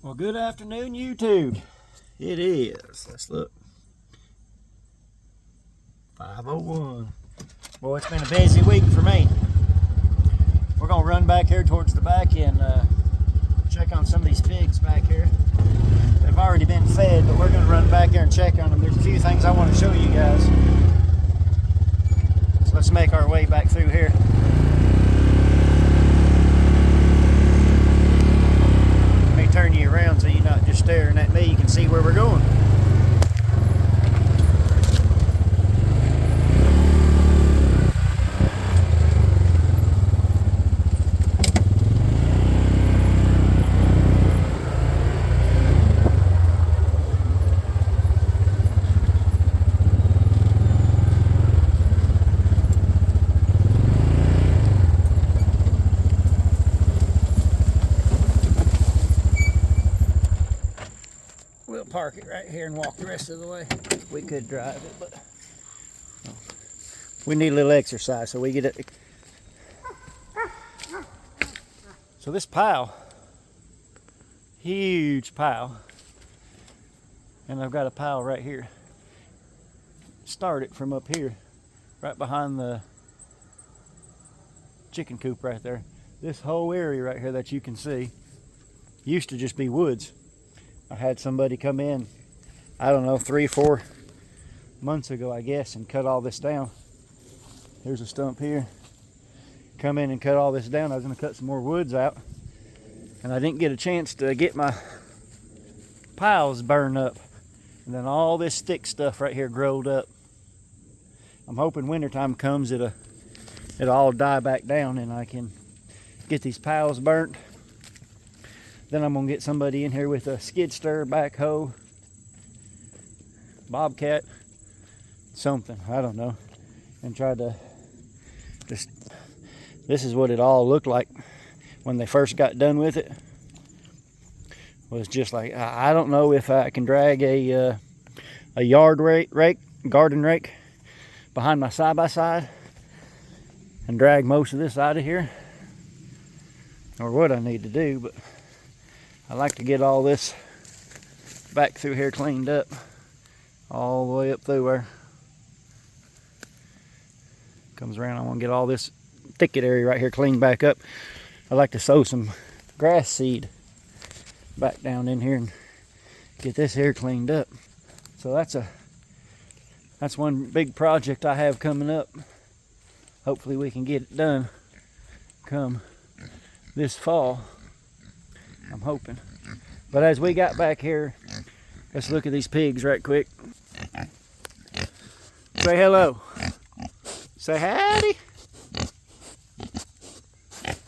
Well, good afternoon, YouTube. It is, let's look, 5:01. Boy, it's been a busy week for me. We're gonna run back here towards the back and check on some of these pigs back here. They've already been fed, but we're gonna run back there and check on them. There's a few things I want to show you guys. So let's make our way back through here. Turn you around so you're not just staring at me. You can see where we're going. Park it right here and walk the rest of the way. We could drive it, but we need a little exercise, so we get it. So this pile, huge pile, and I've got a pile right here. Start it from up here, right behind the chicken coop right there. This whole area right here that you can see used to just be woods. I had somebody come in, I don't know, 3-4 months ago, I guess, and cut all this down. Here's a stump here. Come in and cut all this down. I was going to cut some more woods out, and I didn't get a chance to get my piles burned up. And then all this thick stuff right here growed up. I'm hoping wintertime comes, it'll all die back down and I can get these piles burnt. Then I'm gonna get somebody in here with a skid steer, backhoe, bobcat, something, I don't know, and try to just, this is what it all looked like when they first got done with it. Was just like, I don't know if I can drag a yard rake, garden rake, behind my side-by-side and drag most of this out of here, or what I need to do, but I like to get all this back through here cleaned up, all the way up through there. Comes around, I want to get all this thicket area right here cleaned back up. I like to sow some grass seed back down in here and get this here cleaned up. So that's one big project I have coming up. Hopefully we can get it done come this fall. I'm hoping. But as we got back here, let's look at these pigs right quick. Say hello. Say howdy.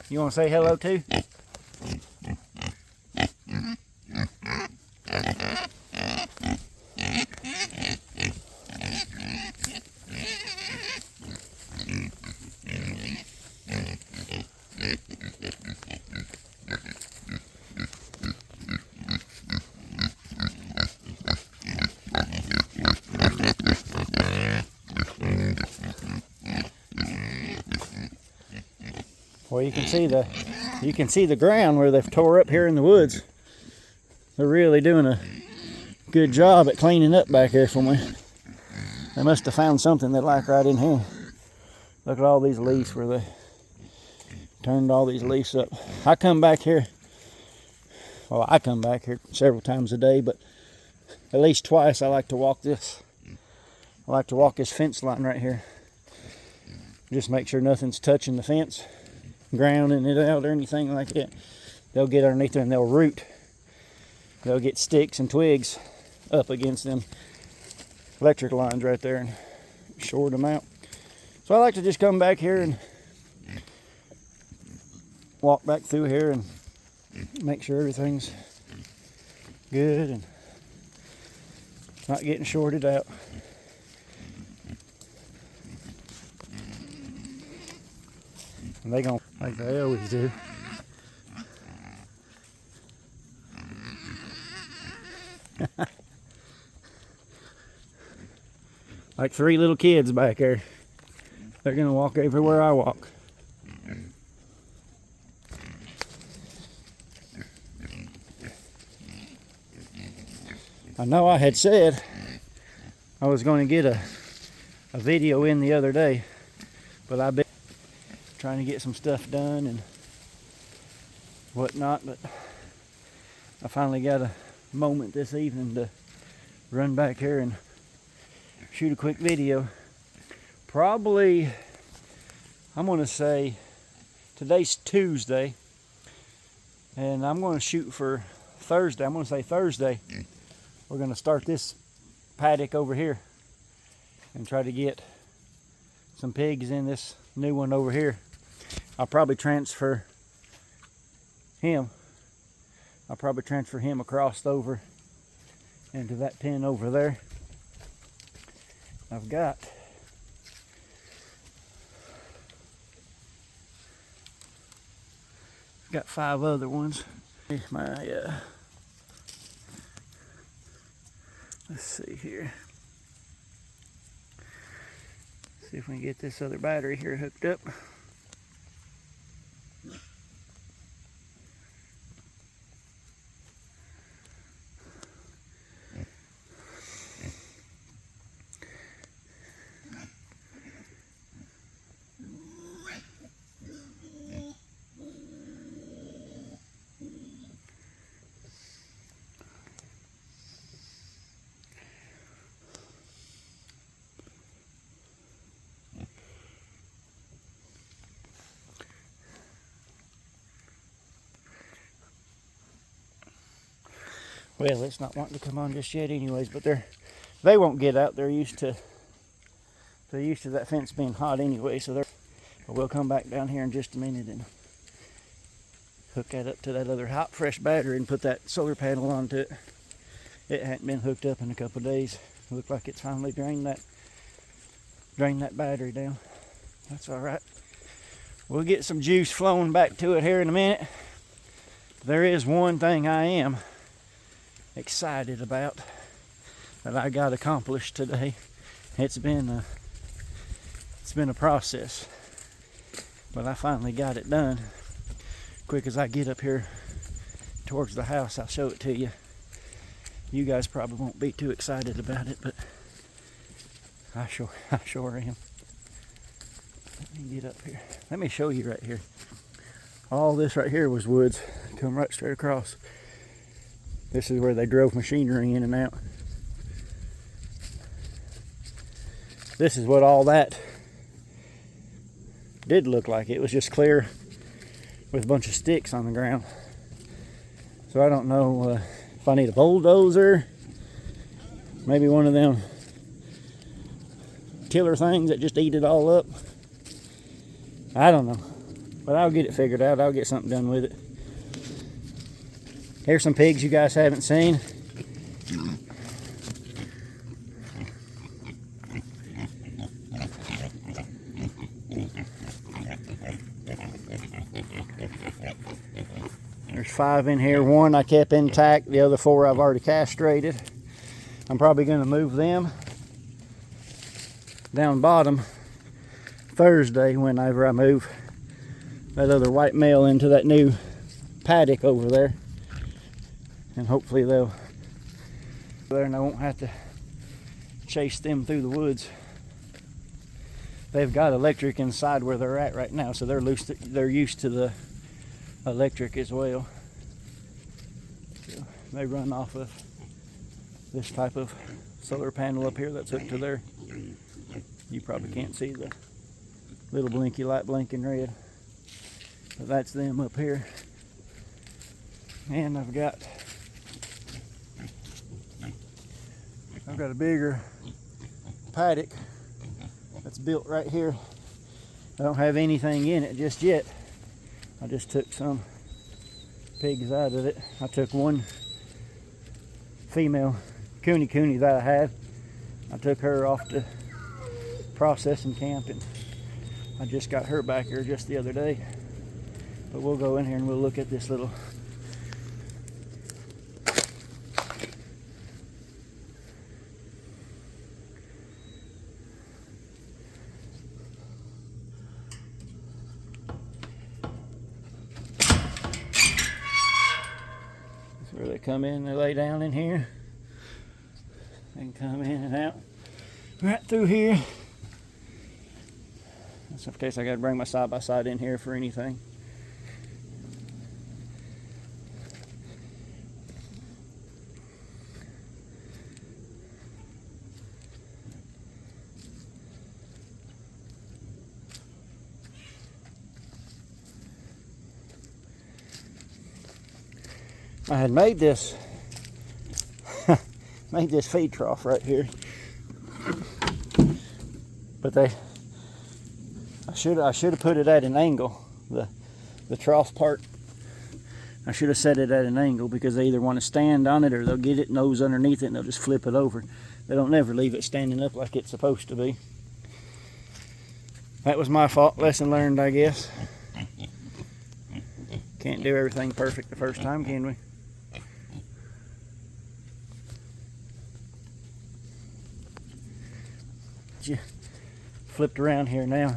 You want to say hello too? Well, you can see the ground where they've tore up here in the woods. They're really doing a good job at cleaning up back here for me. They must have found something they like right in here. Look at all these leaves where they turned all these leaves up. I come back here several times a day, but at least twice I like to walk this. I like to walk this fence line right here. Just make sure nothing's touching the fence, grounding it out or anything like that. They'll get underneath there and they'll root. They'll get sticks and twigs up against them electric lines right there and short them out. So I like to just come back here and walk back through here and make sure everything's good and not getting shorted out. And they gonna, like they always do. Like 3 little kids back there. They're gonna walk everywhere I walk. I know I had said I was going to get a video in the other day, but I've been trying to get some stuff done and whatnot, but I finally got a moment this evening to run back here and shoot a quick video. Probably, I'm going to say, today's Tuesday, and I'm going to shoot for Thursday. I'm going to say Thursday we're going to start this paddock over here and try to get some pigs in this new one over here. I'll probably transfer him. I'll probably transfer him across over into that pen over there. I've got five other ones. Let's see here. See if we can get this other battery here hooked up. Well, it's not wanting to come on just yet anyways, but they won't get out. They're used to that fence being hot anyway, so we'll come back down here in just a minute and hook that up to that other hot fresh battery and put that solar panel onto it. It hadn't been hooked up in a couple of days. It looked like it's finally drained that battery down. That's all right. We'll get some juice flowing back to it here in a minute. There is one thing I am excited about that I got accomplished today. It's been a process, but I finally got it done. Quick as I get up here towards the house, I'll show it to you. You guys probably won't be too excited about it, but I sure am. Let me get up here. Let me show you right here. All this right here was woods. Come right straight across. This is where they drove machinery in and out. This is what all that did look like. It was just clear with a bunch of sticks on the ground. So I don't know if I need a bulldozer, maybe one of them killer things that just eat it all up. I don't know, but I'll get it figured out. I'll get something done with it. Here's some pigs you guys haven't seen. There's 5 in here. 1 I kept intact. The other 4 I've already castrated. I'm probably going to move them down bottom Thursday whenever I move that other white male into that new paddock over there. And hopefully they'll there and I won't have to chase them through the woods. They've got electric inside where they're at right now, so they're used to the electric as well. So they run off of this type of solar panel up here that's hooked to there. You probably can't see the little blinky light blinking red, but that's them up here. And I've got a bigger paddock that's built right here. I don't have anything in it just yet. I just took some pigs out of it. I took one female cooney that I had. I took her off to processing camp, and I just got her back here just the other day. But we'll go in here and we'll look at this little where they come in, they lay down in here. and come in and out right through here. That's in case I got to bring my side-by-side in here for anything. I had made this feed trough right here, but I should have put it at an angle. The trough part, I should have set it at an angle, because they either want to stand on it or they'll get it nose underneath it and they'll just flip it over. They don't never leave it standing up like it's supposed to be. That was my fault. Lesson learned, I guess. Can't do everything perfect the first time, can we? Flipped around here now.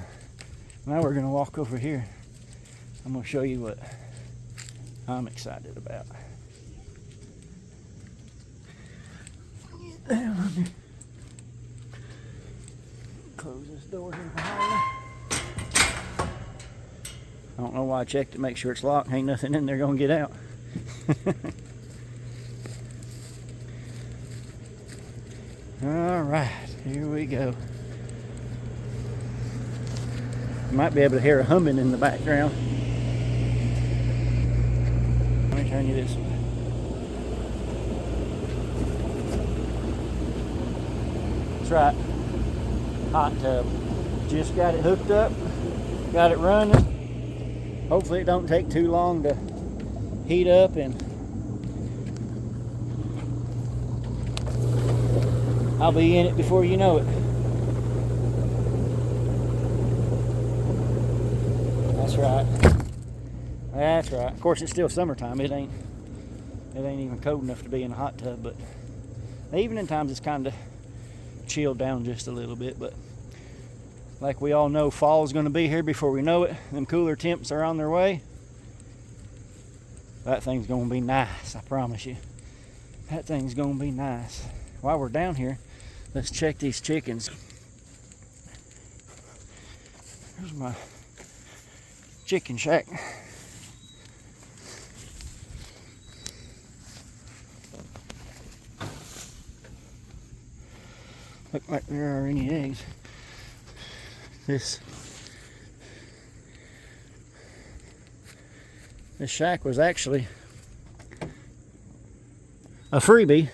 Now we're going to walk over here. I'm going to show you what I'm excited about. Close this door here behind me. I don't know why I checked to make sure it's locked. Ain't nothing in there going to get out. All right, here we go. You might be able to hear a humming in the background. Let me turn you this way. That's right. Hot tub. Just got it hooked up. Got it running. Hopefully it don't take too long to heat up, and I'll be in it before you know it. That's right. That's right. Of course, it's still summertime. It ain't even cold enough to be in a hot tub, but the evening times it's kind of chilled down just a little bit. But like we all know, fall's going to be here before we know it. Them cooler temps are on their way. That thing's going to be nice, I promise you. That thing's going to be nice. While we're down here, let's check these chickens. Here's my chicken shack. Look like there are any eggs. This shack was actually a freebie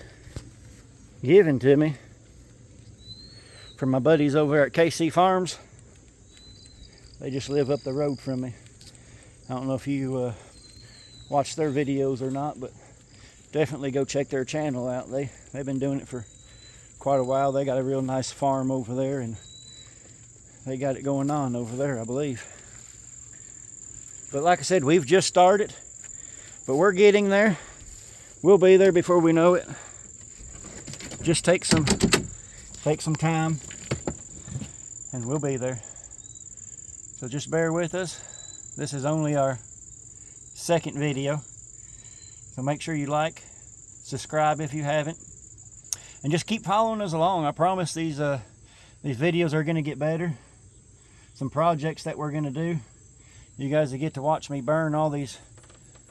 given to me from my buddies over at KC Farms. They just live up the road from me. I don't know if you watch their videos or not, but definitely go check their channel out. They've been doing it for quite a while. They got a real nice farm over there, and they got it going on over there, I believe. But like I said, we've just started, but we're getting there. We'll be there before we know it. Just take some time, and we'll be there. So just bear with us. This is only our second video. So make sure you like, subscribe if you haven't, and just keep following us along. I promise these videos are going to get better. Some projects that we're going to do. You guys will get to watch me burn all these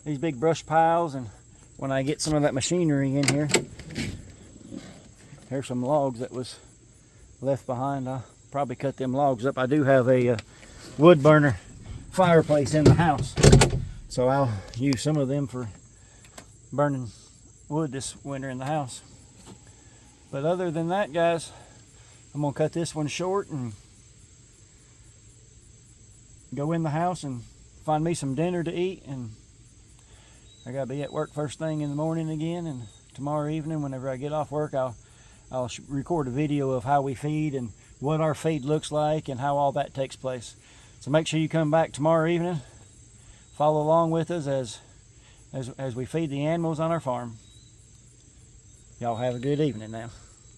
big brush piles, and when I get some of that machinery in here, there's some logs that was left behind. I'll probably cut them logs up. I do have a wood burner fireplace in the house, so I'll use some of them for burning wood this winter in the house. But other than that, guys, I'm gonna cut this one short and go in the house and find me some dinner to eat, and I gotta be at work first thing in the morning again, and tomorrow evening whenever I get off work I'll record a video of how we feed and what our feed looks like and how all that takes place. So make sure you come back tomorrow evening, follow along with us as we feed the animals on our farm. Y'all have a good evening now.